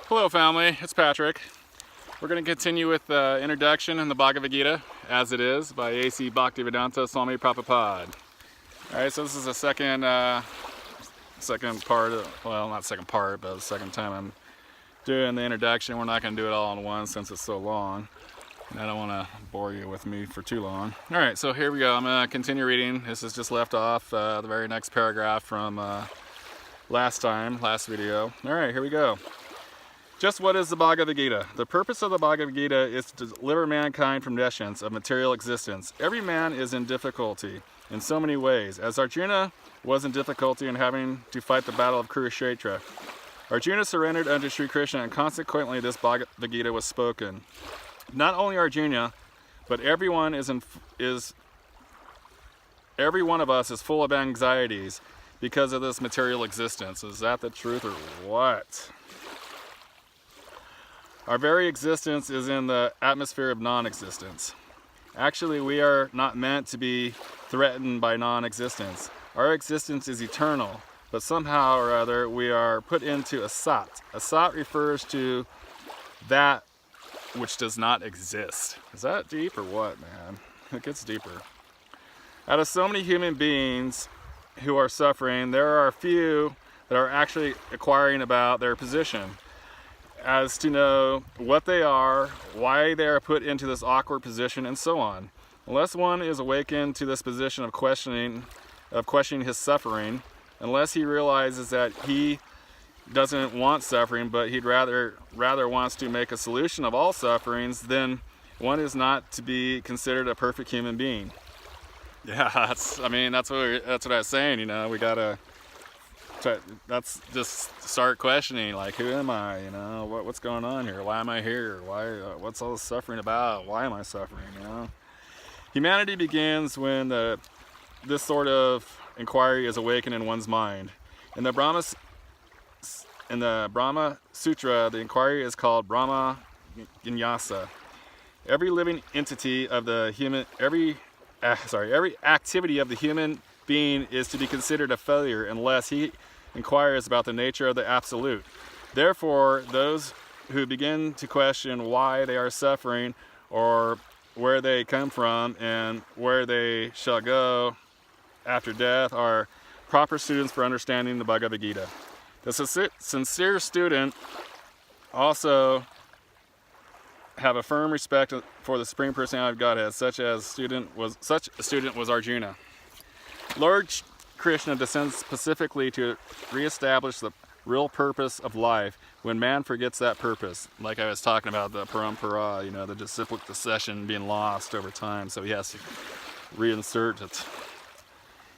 Hello family, it's Patrick. We're going to continue with the introduction in the Bhagavad-gita, as it is, by A.C. Bhaktivedanta Swami Prabhupada. Alright, so this is the second part, well not second part, but the second time I'm doing the introduction. We're not going to do it all in one since it's so long. And I don't want to bore you with me for too long. Alright, so here we go. I'm going to continue reading. This is just left off the very next paragraph from last video. Alright, here we go. Just what is the Bhagavad-gita? The purpose of the Bhagavad-gita is to deliver mankind from nescience of material existence. Every man is in difficulty in so many ways. As Arjuna was in difficulty in having to fight the battle of Kurukshetra, Arjuna surrendered unto Sri Krishna, and consequently this Bhagavad-gita was spoken. Not only Arjuna, but every one of us is full of anxieties because of this material existence. Is that the truth or what? Our very existence is in the atmosphere of non-existence. Actually, we are not meant to be threatened by non-existence. Our existence is eternal, but somehow or other we are put into a sat. A sat refers to that which does not exist. Is that deep or what, man? It gets deeper. Out of so many human beings who are suffering, there are a few that are actually inquiring about their position, as to know what they are, why they are put into this awkward position, and so on. Unless one is awakened to this position of questioning his suffering, unless he realizes that he doesn't want suffering, but he'd rather wants to make a solution of all sufferings, then one is not to be considered a perfect human being. Yeah, that's what I was saying. You know, we gotta. That's just start questioning, like, who am I? You know, what's going on here? Why am I here? What's all this suffering about? Why am I suffering? You know, humanity begins when this sort of inquiry is awakened in one's mind. In the Brahma Sutra, the inquiry is called Brahma Jignasa. Every living entity of the human, every activity of the human being is to be considered a failure unless he inquires about the nature of the absolute. Therefore, those who begin to question why they are suffering, or where they come from and where they shall go after death, are proper students for understanding the Bhagavad-gita. The sincere student also have a firm respect for the Supreme Personality of Godhead. Such a student was Arjuna. Lord Krishna descends specifically to reestablish the real purpose of life when man forgets that purpose. Like I was talking about the parampara, you know, the disciplic succession being lost over time, so he has to reinsert it.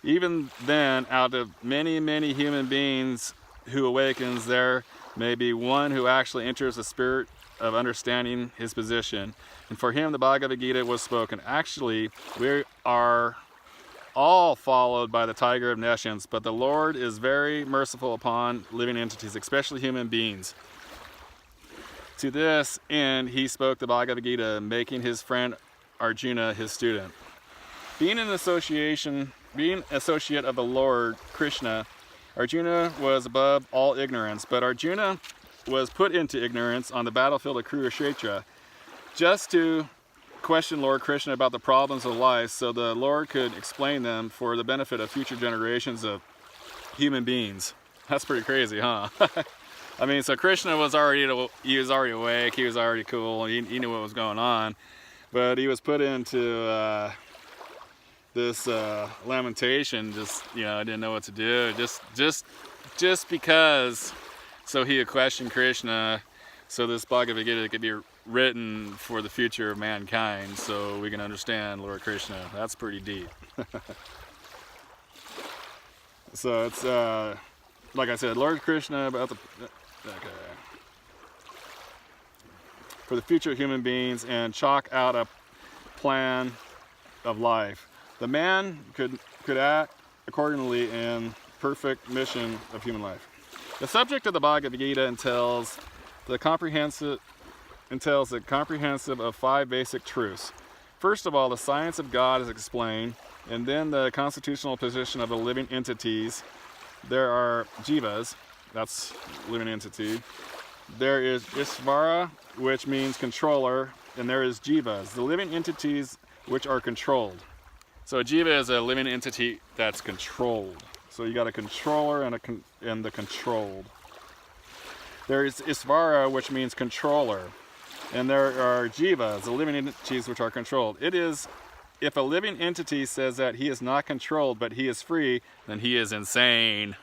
Even then, out of many, many human beings who awakens, there may be one who actually enters the spirit of understanding his position. And for him, the Bhagavad-gita was spoken. Actually, we are all followed by the tiger of nescience, but the Lord is very merciful upon living entities, especially human beings. To this end, he spoke the Bhagavad-gita, making his friend Arjuna his student. Being associate of the Lord Krishna, Arjuna was above all ignorance, but Arjuna was put into ignorance on the battlefield of Kurukshetra just to question Lord Krishna about the problems of life, so the Lord could explain them for the benefit of future generations of human beings. That's pretty crazy, huh? I mean, so Krishna was already awake, he was already cool, he knew what was going on, but he was put into this lamentation, just, you know, didn't know what to do, just because, so he had questioned Krishna, so this Bhagavad-gita could be written for the future of mankind, so we can understand Lord Krishna. That's pretty deep. So it's like I said, Lord Krishna about for the future of human beings, and chalk out a plan of life. The man could act accordingly in perfect mission of human life. The subject of the Bhagavad-gita entails the comprehensive of 5 basic truths. First of all, the science of God is explained, and then the constitutional position of the living entities. There are jivas, that's living entity, There is Ishvara, which means controller, and there is Jivas, the living entities which are controlled. So a Jiva is a living entity that's controlled. So you got a controller and the controlled. There is Ishvara, which means controller, and there are Jivas, the living entities which are controlled. It is, if a living entity says that he is not controlled but he is free, then he is insane.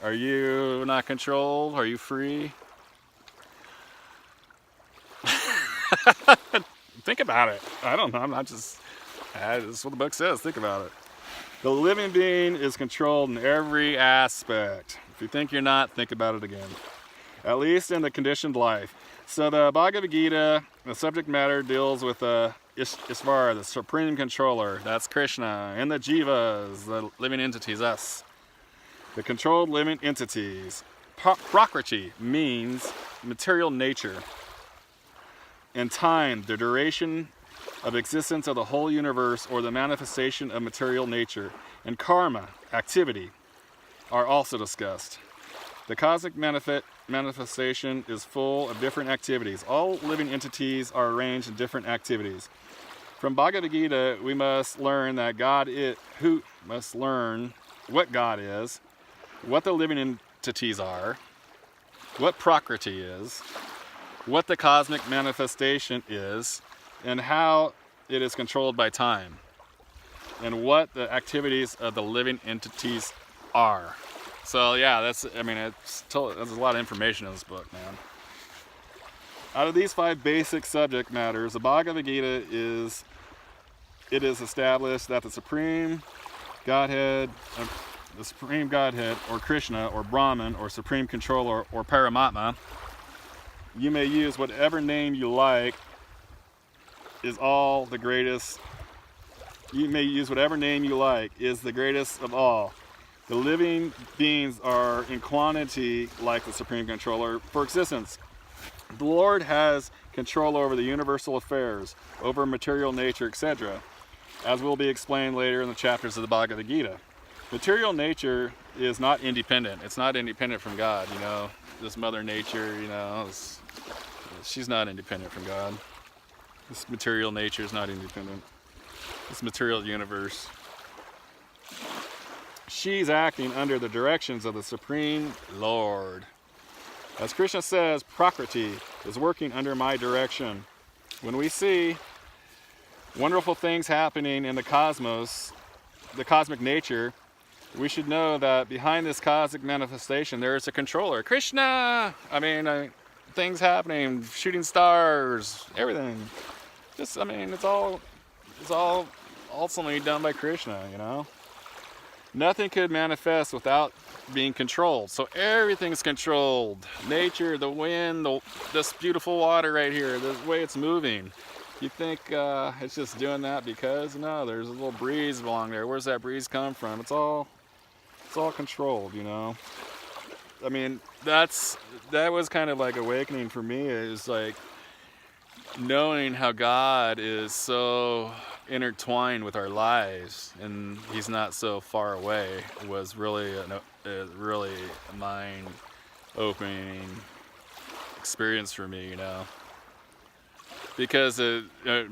Are you not controlled? Are you free? Think about it. I don't know. I'm not just... That's what the book says. Think about it. The living being is controlled in every aspect. If you think you're not, think about it again. At least in the conditioned life. So the Bhagavad-gita, the subject matter deals with Ishvara, the supreme controller. That's Krishna. And the Jivas, the living entities, us. The controlled living entities. Prakriti means material nature. And time, the duration of existence of the whole universe or the manifestation of material nature. And karma, activity, are also discussed. The cosmic manifestation is full of different activities. All living entities are arranged in different activities. From Bhagavad-gita, we must learn that must learn what God is, what the living entities are, what Prakriti is, what the cosmic manifestation is, and how it is controlled by time, and what the activities of the living entities are. So yeah, there's a lot of information in this book, man. Out of these 5 basic subject matters, the Bhagavad-gita is established that the Supreme Godhead, or Krishna, or Brahman, or Supreme Controller, or Paramatma, you may use whatever name you like, is all the greatest. You may use whatever name you like, is the greatest of all. The living beings are in quantity like the Supreme Controller for existence. The Lord has control over the universal affairs, over material nature, etc., as will be explained later in the chapters of the Bhagavad-gita. Material nature is not independent. It's not independent from God, This Mother Nature, she's not independent from God. This material nature is not independent. This material universe. She's acting under the directions of the Supreme Lord. As Krishna says, Prakriti is working under my direction. When we see wonderful things happening in the cosmos, the cosmic nature, we should know that behind this cosmic manifestation there is a controller. Krishna! Things happening, shooting stars, everything. It's all ultimately done by Krishna, Nothing could manifest without being controlled. So everything's controlled. Nature, the wind, this beautiful water right here, the way it's moving. You think it's just doing that because? No, there's a little breeze along there. Where's that breeze come from? It's all controlled, that was kind of like awakening for me. Is like knowing how God is so intertwined with our lives and he's not so far away was really a really mind-opening experience for me, because it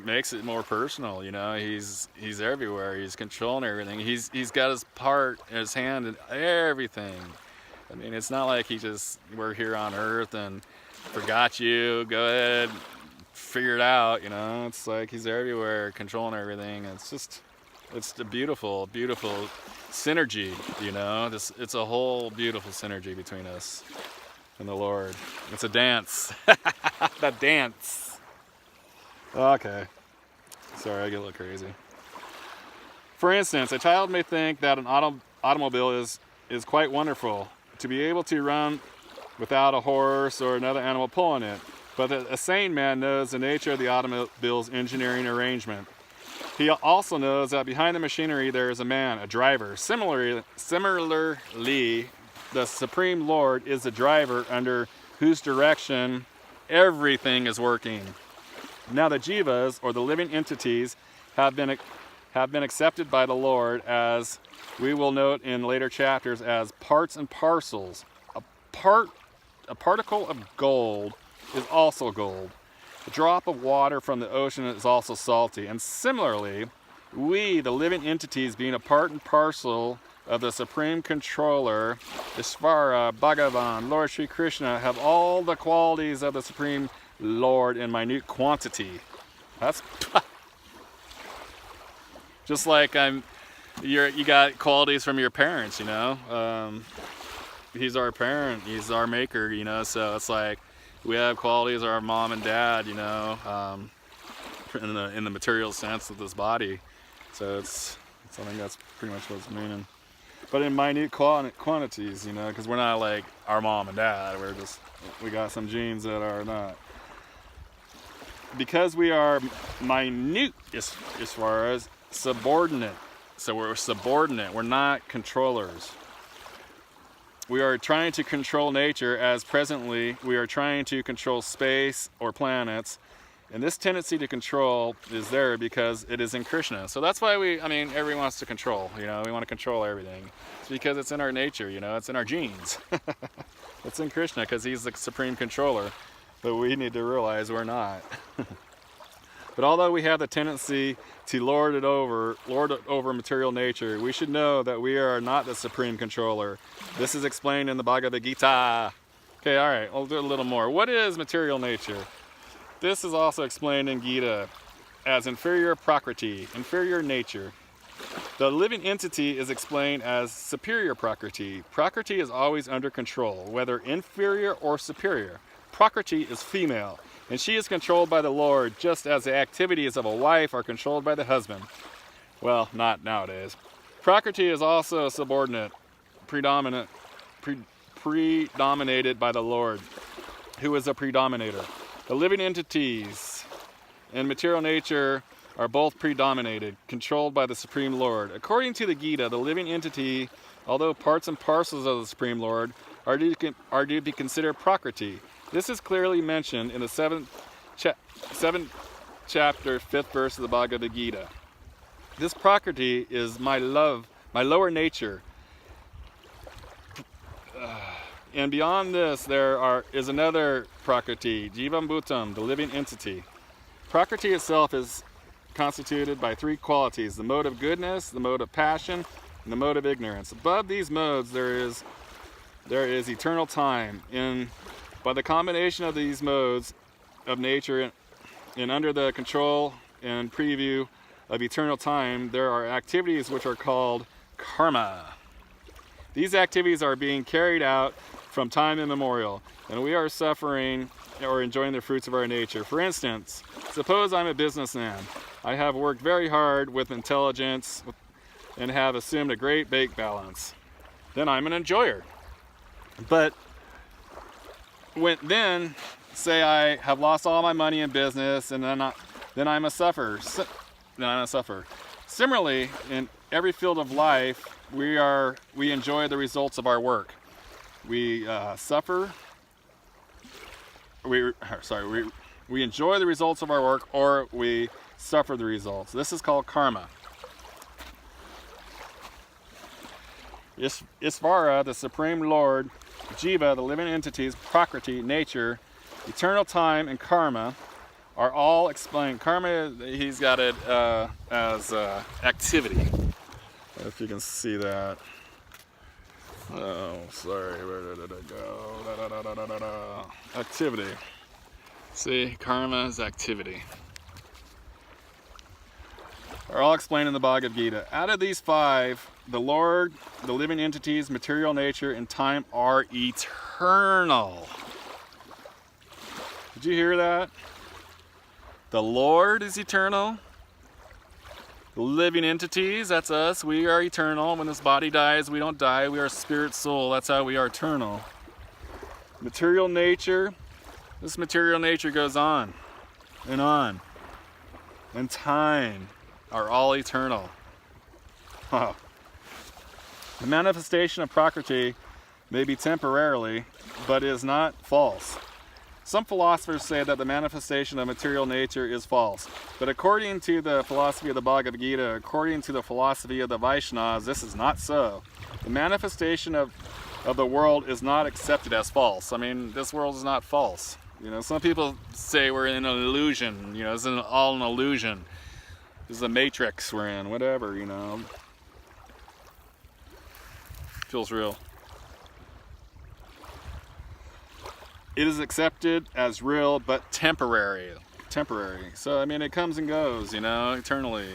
makes it more personal. He's everywhere. He's controlling everything. He's got his part, his hand in everything. It's not like we're here on earth and forgot you, go ahead, figure it out, It's like he's everywhere, controlling everything. It's a beautiful, beautiful synergy, It's a whole beautiful synergy between us and the Lord. It's a dance. That dance. Okay. Sorry, I get a little crazy. For instance, a child may think that an automobile is quite wonderful, to be able to run without a horse or another animal pulling it. But a sane man knows the nature of the automobile's engineering arrangement. He also knows that behind the machinery there is a man, a driver. Similarly, the Supreme Lord is the driver under whose direction everything is working. Now the jivas, or the living entities, have been accepted by the Lord, as we will note in later chapters, as parts and parcels. A part a particle of gold is also gold. A drop of water from the ocean is also salty. And similarly, we, the living entities, being a part and parcel of the Supreme Controller, Ishvara, Bhagavan, Lord Sri Krishna, have all the qualities of the Supreme Lord in minute quantity. That's just like you got qualities from your parents, you know. He's our parent, he's our maker, you know. So it's like we have qualities of our mom and dad, you know, in the material sense of this body. So I think that's pretty much what it's meaning. But in minute quantities, you know, because we're not like our mom and dad. We got some genes that are not. Because we are minute as far as subordinate. So we're subordinate. We're not controllers. We are trying to control nature, as presently we are trying to control space or planets. And this tendency to control is there because it is in Krishna. So that's why everybody wants to control, you know, we want to control everything. It's because it's in our nature, you know, it's in our genes. It's in Krishna because he's the supreme controller. But we need to realize we're not. But although we have the tendency to lord it over material nature, we should know that we are not the supreme controller. This is explained in the Bhagavad-gita. Okay, all right, I'll do a little more. What is material nature? This is also explained in Gita as inferior prakriti, inferior nature. The living entity is explained as superior prakriti. Prakriti is always under control, whether inferior or superior. Prakriti is female, and she is controlled by the Lord, just as the activities of a wife are controlled by the husband. Well, not nowadays. Prakriti is also subordinate, predominated by the Lord, who is a predominator. The living entities and material nature are both predominated, controlled by the Supreme Lord. According to the Gita, the living entity, although parts and parcels of the Supreme Lord, are to be considered prakriti. This is clearly mentioned in the 7th chapter, 5th verse of the Bhagavad-gita. This prakriti is my lower nature. And beyond this, there is another prakriti, jivam bhutam, the living entity. Prakriti itself is constituted by three qualities: the mode of goodness, the mode of passion, and the mode of ignorance. Above these modes, there is eternal time. By the combination of these modes of nature and under the control and preview of eternal time, there are activities which are called karma. These activities are being carried out from time immemorial, and we are suffering or enjoying the fruits of our nature. For instance, suppose I'm a businessman. I have worked very hard with intelligence and have assumed a great bank balance. Then I'm an enjoyer. But then say I have lost all my money in business, and then I'm a sufferer. Similarly, in every field of life, we enjoy the results of our work. We enjoy the results of our work, or we suffer the results. This is called karma. Isvara, the Supreme Lord, Jiva, the living entities, Prakriti, nature, eternal time, and karma are all explained. Karma, he's got it as activity. If you can see that. Oh, sorry, where did it go? Activity. See, karma is activity. Are all explained in the Bhagavad-gita. Out of these five, the Lord, the living entities, material nature, and time are eternal. Did you hear that? The Lord is eternal. The living entities, that's us, we are eternal. When this body dies, we don't die, we are spirit, soul, that's how we are eternal. Material nature, this material nature goes on. And time are all eternal. Huh. The manifestation of Prakriti may be temporarily, but is not false. Some philosophers say that the manifestation of material nature is false. But according to the philosophy of the Bhagavad-gita, according to the philosophy of the Vaishnavas, this is not so. The manifestation of of the world is not accepted as false. I mean, this world is not false. You know, some people say we're in an illusion. You know, it's all an illusion. This is a matrix we're in, whatever, you know. Feels real. It is accepted as real, but temporary. Temporary. So, I mean, it comes and goes, you know, eternally.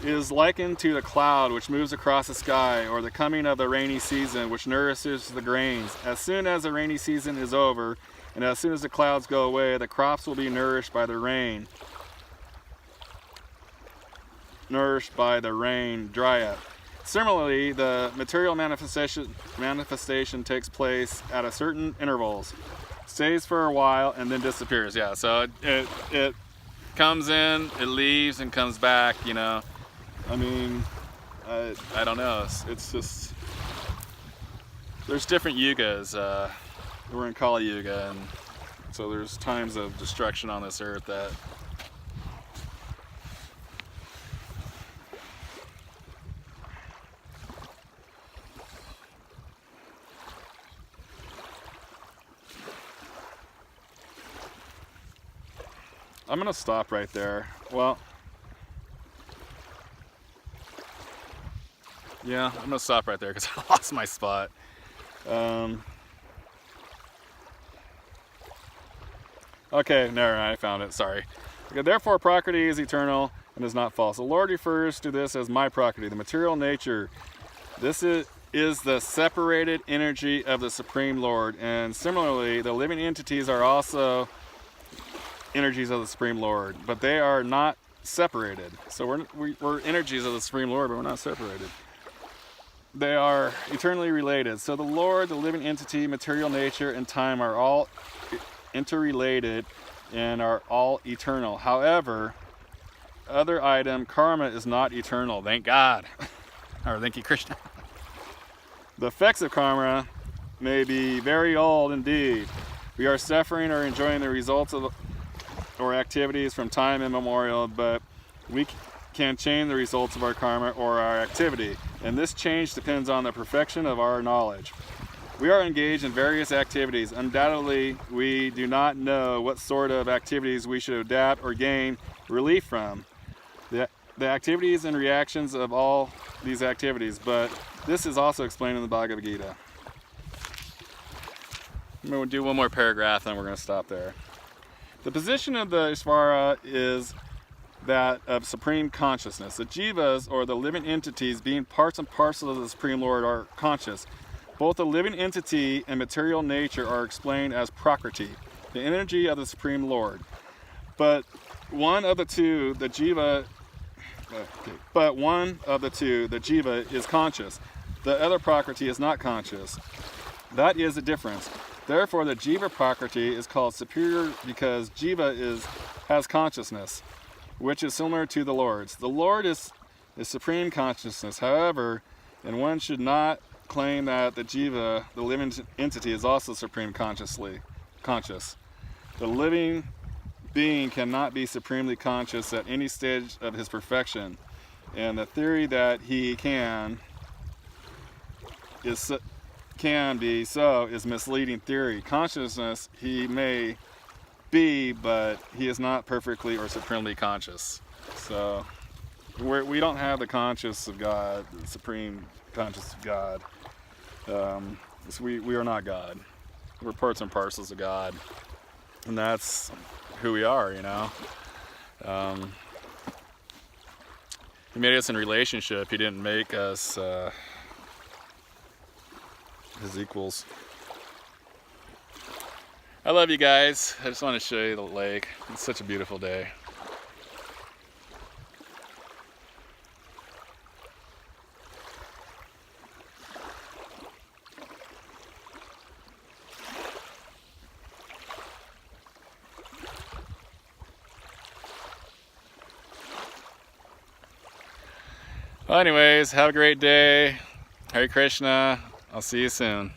It is likened to the cloud which moves across the sky, or the coming of the rainy season which nourishes the grains. As soon as the rainy season is over, and as soon as the clouds go away, the crops will be nourished by the rain. Nourished by the rain, dry up. Similarly, the material manifestation takes place at a certain intervals, stays for a while, and then disappears. Yeah, so it comes in, it leaves, and comes back, you know. I mean, I don't know. It's just, there's different yugas. We're in Kali Yuga, and so there's times of destruction on this earth that I'm gonna stop right there. Well, yeah, I'm gonna stop right there because I lost my spot. Okay, never mind, I found it, sorry. Okay, therefore, Prakriti is eternal and is not false. The Lord refers to this as my Prakriti, the material nature. This is the separated energy of the Supreme Lord. And similarly, the living entities are also energies of the Supreme Lord, but they are not separated. So we're energies of the Supreme Lord, but we're not separated. They are eternally related. So the Lord, the living entity, material nature, and time are all interrelated and are all eternal. However, other item, karma, is not eternal. Thank God. Or thank you, Krishna. The effects of karma may be very old indeed. We are suffering or enjoying the results of or activities from time immemorial, but we can change the results of our karma or our activity, and this change depends on the perfection of our knowledge. We are engaged in various activities. Undoubtedly, we do not know what sort of activities we should adapt or gain relief from. The activities and reactions of all these activities, but this is also explained in the Bhagavad-gita. I'm going to do one more paragraph, and then we're going to stop there. The position of the Ishvara is that of supreme consciousness. The jivas, or the living entities, being parts and parcels of the Supreme Lord, are conscious. Both the living entity and material nature are explained as Prakriti, the energy of the Supreme Lord. But one of the two, the jiva, is conscious. The other Prakriti is not conscious. That is the difference. Therefore, the jiva Prakriti is called superior because jiva has consciousness, which is similar to the Lord's. The Lord is supreme consciousness, however, and one should not claim that the jiva, the living entity, is also supreme conscious. The living being cannot be supremely conscious at any stage of his perfection, and the theory that he can be so is misleading theory. Consciousness he may be, but he is not perfectly or supremely conscious. So we don't have the conscious of God, the supreme conscious of God. So we are not God. We're parts and parcels of God, and that's who we are, you know. He made us in relationship. He didn't make us his equals. I love you guys. I just want to show you the lake. It's such a beautiful day. Well, anyways, have a great day. Hare Krishna. I'll see you soon.